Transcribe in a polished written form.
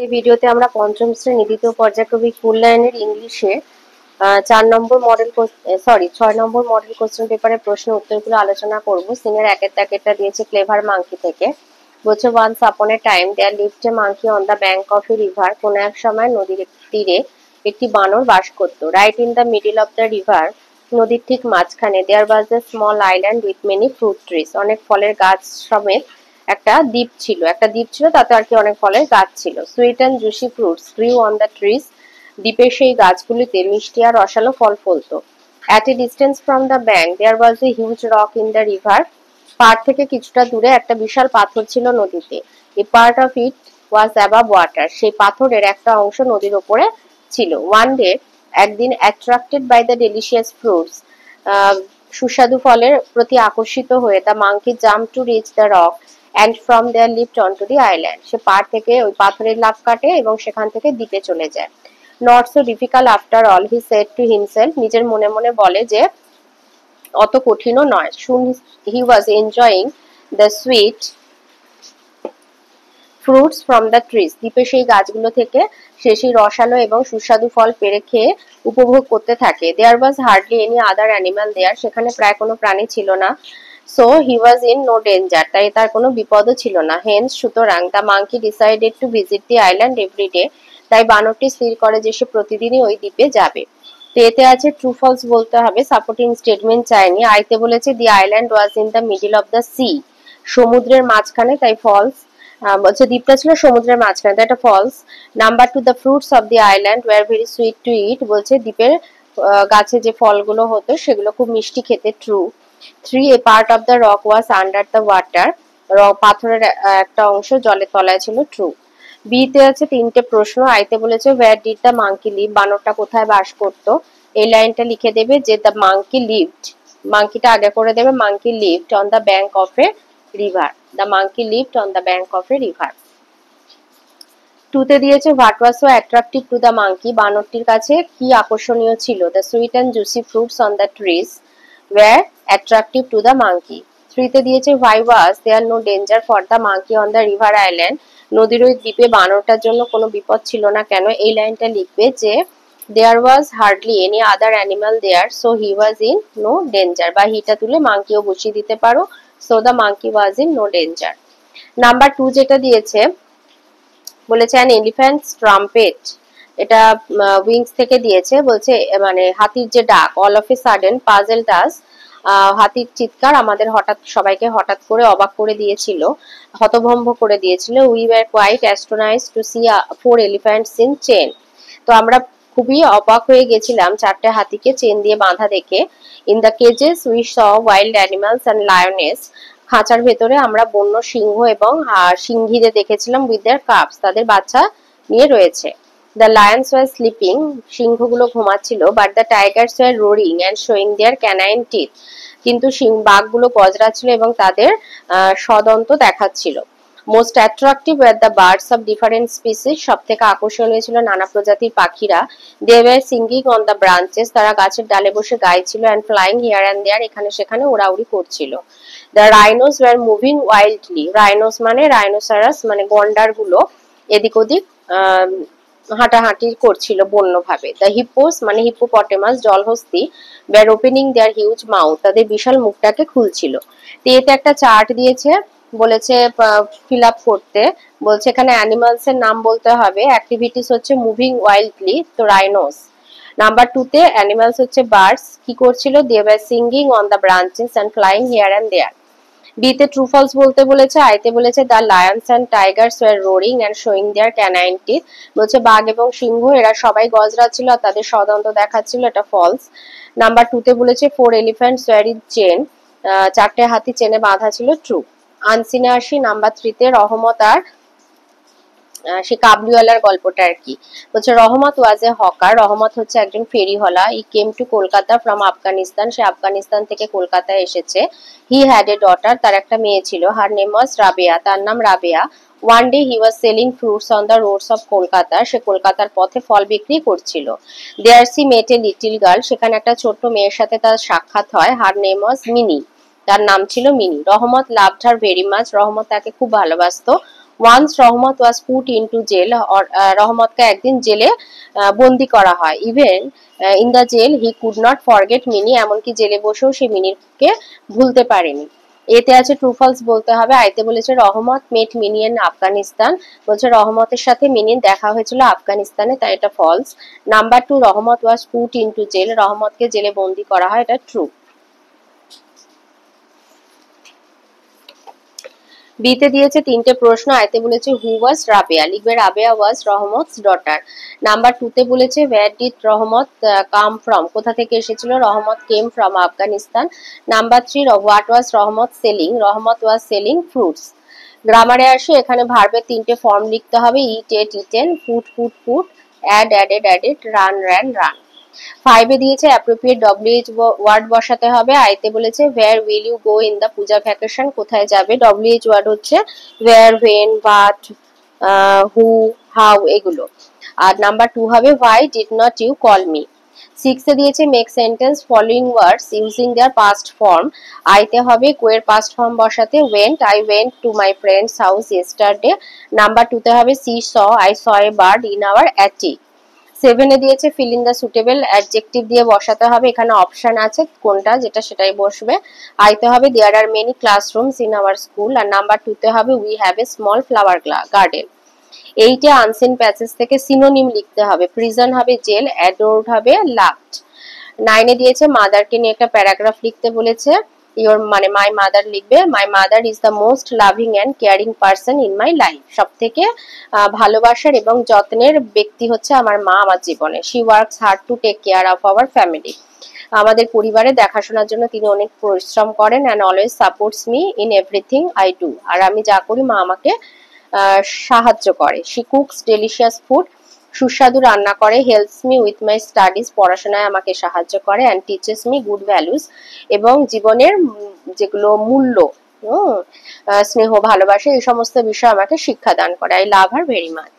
এই ভিডিওতে আমরা পঞ্চম শ্রেণী দ্বিতীয় পর্যায়ক্রমিক মূল্যায়নের ইংলিশে 4 নম্বর মডেল 6 নম্বর মডেল কোশ্চেন পেপারের প্রশ্নের উত্তরগুলো আলোচনা করব। সিনিয়র একের দাগেরটা দিয়েছে ক্লেভার মাঙ্কি থেকে। বলছে once upon a time there lived a monkey on the bank of a river. কোন এক সময় নদীর তীরে একটি বানর বাস করত। Right in the middle of the river, নদীর ঠিক মাঝখানে, there was a small island with many fruit trees. অনেক ফলের গাছ সমেত একটা দ্বীপ ছিল, তাতে আর কি অনেক ফলের গাছ ছিল। Sweet and juicy fruits grew on the trees. দ্বীপের সেই গাছগুলিতে মিষ্টি আর রসালো ফল ফলতো। At a distance from the bank there was a huge rock in the river. পাড় থেকে কিছুটা দূরে একটা বিশাল পাথর ছিল নদীতে। A part of it was above water. সেই পাথরের একটা অংশ নদীর ওপরে ছিল। ওয়ান ডে, একদিন, attracted by the delicious fruits, সুস্বাদু ফলের প্রতি আকর্ষিত হয়ে the monkey jump to reach the rock and from there leaped onto the island. সে পাড় থেকে ওই পাথরের লাফ কাটে এবং সেখান থেকে দ্বীপে চলে যায়। Not so difficult after all, he said to himself. নিজের মনে মনে বলে যে অত কঠিনও নয়। Soon he was enjoying the sweet fruits from the trees. দ্বীপে সেই গাছগুলো থেকে সে সেই রসালো এবং সুস্বাদু ফল পেড়ে খেয়ে উপভোগ করতে থাকে। There was hardly any other animal there. সেখানে প্রায় কোনো প্রাণী ছিল না। So he was in no danger. তাই তার কোনো বিপদও ছিল না। Hence, সুতরাং, the monkey decided to visit the island every day. তাই বানরটি স্থির করে যে সে প্রতিদিনই ওই দ্বীপে যাবে। তো এতে আছে ট্রু ফলস বলতে হবে, সাপোর্টিং স্টেটমেন্ট চাইনি। আইতে বলেছে the island was in the middle of the sea. সমুদ্রের মাঝখানে, তাই ফলস। বলছে দ্বীপটা ছিল সমুদ্রের মাঝখানে, তাই এটা false. Number 2, the fruits of the island were very sweet to eat. বলছে দ্বীপের গাছে যে ফলগুলো হতো সেগুলো খুব মিষ্টি খেতে, true. 3, a part of the rock was under the water. পাথরের একটা অংশ জলের তলায় ছিল, ট্রু। বি তে আছে তিনটে প্রশ্ন। আইতে বলেছে where did the monkey live, বানরটা কোথায় বাস করত। এই লাইনটা লিখে দেবে যে the monkey lived, মাঙ্কিটা আগে করে দেবে, monkey lived on the bank of a river. The monkey lived on the bank of a river. 2 তে দিয়েছে what was so attractive to the monkey, বানরটির কাছে কি আকর্ষণীয় ছিল। The sweet and juicy fruits on the trees were attractive to the monkey. 3 তে দিয়েছে why was there no danger for the monkey on the river island, নদীর ওই দ্বীপে বানরটার জন্য কোনো বিপদ ছিল না কেন। এই লাইনটা লিখবে যে there was hardly any other animal there, so he was in no danger, বা হিটা তুলে মাঙ্কিও বসিয়ে দিতে পারো, so the monkey was in no danger. Number 2 যেটা দিয়েছে বলেছে an elephant's trumpet, এটা উইংস থেকে দিয়েছে। বলছে মানে হাতির যে ডাক, all of a sudden puzzled us, হাতির চিৎকার আমাদের সবাইকে হঠাৎ করে অবাক করে দিয়েছিল, হতভম্ব করে দিয়েছিল। we were quite astonished to see 4 elephants in chain. তো আমরা খুবই অবাক হয়ে গেছিলাম 4টে হাতিকে চেন দিয়ে বাঁধা দেখে। in the cages we saw wild animals and lioness, খাঁচার ভেতরে আমরা বন্য সিংহ এবং সিংহীদের দেখেছিলাম with their cubs, তাদের বাচ্চা নিয়ে রয়েছে। The lions were sleeping, সিংহগুলো ঘুমাচ্ছিল, but the tigers were roaring and showing their canine teeth, কিন্তু বাঘগুলো গজরাচ্ছিল এবং তাদের সদন্ত দেখাচ্ছিল। Most attractive were the birds of different species, সবথেকে আকর্ষণীয় ছিল নানা প্রজাতির পাখিরা। They were singing on the branches, তারা গাছের ডালে বসে গাইছিল, and flying here and there, এখানে সেখানে ওড়াউড়ি করছিল। The rhinos were moving wildly, rhinos মানে rhinoceros মানে গন্ডারগুলো এদিক ওদিক হাঁটাহাঁটি করছিল বন্যভাবে। The hippos মানে হিপ্পোপটেমাস জলহস্তী were opening their huge mouth, তাদের বিশাল মুখটাকে খুলছিল। তো এতে একটা চার্ট দিয়েছে, বলেছে ফিল আপ করতে। বলছে এখানে অ্যানিমালস এর নাম বলতে হবে, অ্যাক্টিভিটিস হচ্ছে মুভিং ওয়াইল্ডলি, তো রাইনোস। নাম্বার 2 তে অ্যানিমালস হচ্ছে বার্ডস, কি করছিল, they were singing on the branches and flying here and there. B তে ট্রু ফলস বলতে বলেছে। আইতে বলেছে the lions and tigers were roaring and showing their canine teeth, বলছে বাঘ এবং সিংহ এরা সবাই গজরাচ্ছিল আর তাদের সদন্ত দেখাচ্ছিল, এটা ফলস। নাম্বার 2 তে বলেছে 4 এলিফ্যান্টস ওয়্যার ইন চেন, 4টে হাতি চেনে বাঁধা ছিল, ট্রু। আনসিনে আসি। নাম্বার 3 তে রহমত আর সে কাবলিওয়ালার গল্পটা আর কি। বলছে রহমত ওয়াজ এ হকার, রহমত হচ্ছে একজন ফেরিওয়ালা। He came to Kolkata from Afghanistan, সে আফগানিস্তান থেকে কলকাতায় এসেছে। হি হ্যাড এ ডটার, তার একটা মেয়ে ছিল। হার নেম ওয়াজ রাবেয়া, তার নাম Rabeya. One day he was selling fruits on the roads of Kolkata, সে কলকাতার পথে ফল বিক্রি করছিল। There she met a little girl, সেখানে একটা ছোট্ট মেয়ের সাথে তার সাক্ষাৎ হয়। হার নেম ওয়াজ মিনি, তার নাম ছিল মিনি। রহমত লাভড হার ভেরি মাচ, রহমত তাকে খুব ভালোবাসতো। Once Rahmat was put into jail, রহমতকে একদিন জেলে বন্দি করা হয়। Even in the jail he could not forget Mini, এমনকি জেলে বসেও সে মিনিকে ভুলতে পারেনি। এতে আছে ট্রু ফলস বলতে হবে। আইতে বলেছে রহমত মেট মিনি ইন আফগানিস্তান, বলছে রহমতের সাথে মিনির দেখা হয়েছিল আফগানিস্তানে, তাই এটা ফলস। নাম্বার 2 রহমত ওয়াজ পুট ইনটু জেল, রহমতকে জেলে বন্দি করা হয়, এটা ট্রু। বিতে দিয়েছে তিনটে প্রশ্ন, আইতে বলেছে হু ওয়াজ রাবেয়া, লিখবে রাবেয়া ওয়াজ রহমতস ডটার। নাম্বার 2 তে বলেছে ওয়্যার ডিড রহমত কাম ফ্রম, কোথা থেকে এসেছিল, রহমত came from Afghanistan. Number 3 what was রহমত সেলিং, রহমত ওয়াজ সেলিং ফ্রুটস। গ্রামারে আসে, এখানে ভার্বের তিনটে ফর্ম লিখতে হবে, eat ate eaten, put put put, add added added, run ran run. 5 এ দিয়েছে অ্যাপ্রোপ্রিয়েট WH ওয়ার্ড বসাতে হবে। আইতে বলেছে where will you go in the puja vacation, কোথায় যাবে। WH ওয়ার্ড হচ্ছে where, when, what, who, how, এগুলো। আর নাম্বার 2 হবে why did not you call me. 6 এ দিয়েছে make sentence following words using their past form. আইতে হবে গো এর পাস্ট ফর্ম বসাতে, went, I went to my friends house yesterday. Number 2 তে হবে see saw, I saw a bird in our attic. 7 এ দিয়েছে fill in the suitable adjective দিয়ে বসাতে হবে, এখানে অপশন আছে কোনটা যেটা সেটাই বসবে। আইতে হবে there are many classrooms in our school. আর নাম্বার 2 তে হবে we have a small flower garden. 8 এ আনসিন প্যাসেজ থেকে সিনোনিম লিখতে হবে, প্রিজন হবে জেল, অ্যাডোরড হবে লাভড। 9 এ দিয়েছে মাদারকে নিয়ে একটা প্যারাগ্রাফ লিখতে বলেছে, ইওর মানে মাই মাদার লিখবে, my mother is the most loving and caring person in my life, সব থেকে ভালোবাসার এবং যত্নের ব্যক্তি হচ্ছে আমার মা আমার জীবনে। She works hard to take care of our family, আমাদের পরিবারে দেখাশোনার জন্য তিনি অনেক পরিশ্রম করেন। And always supports me in everything I do, আর আমি যা করি মা আমাকে সাহায্য করে। শি কুকস ডেলিশিয়াস ফুড, সুস্বাদু রান্না করে। Helps me with my studies, পড়াশোনায় আমাকে সাহায্য করে। And teaches me good values, এবং জীবনের যেগুলো মূল্য, স্নেহ ভালোবাসা এই সমস্ত বিষয় আমাকে শিক্ষা দান করে। I love her very much.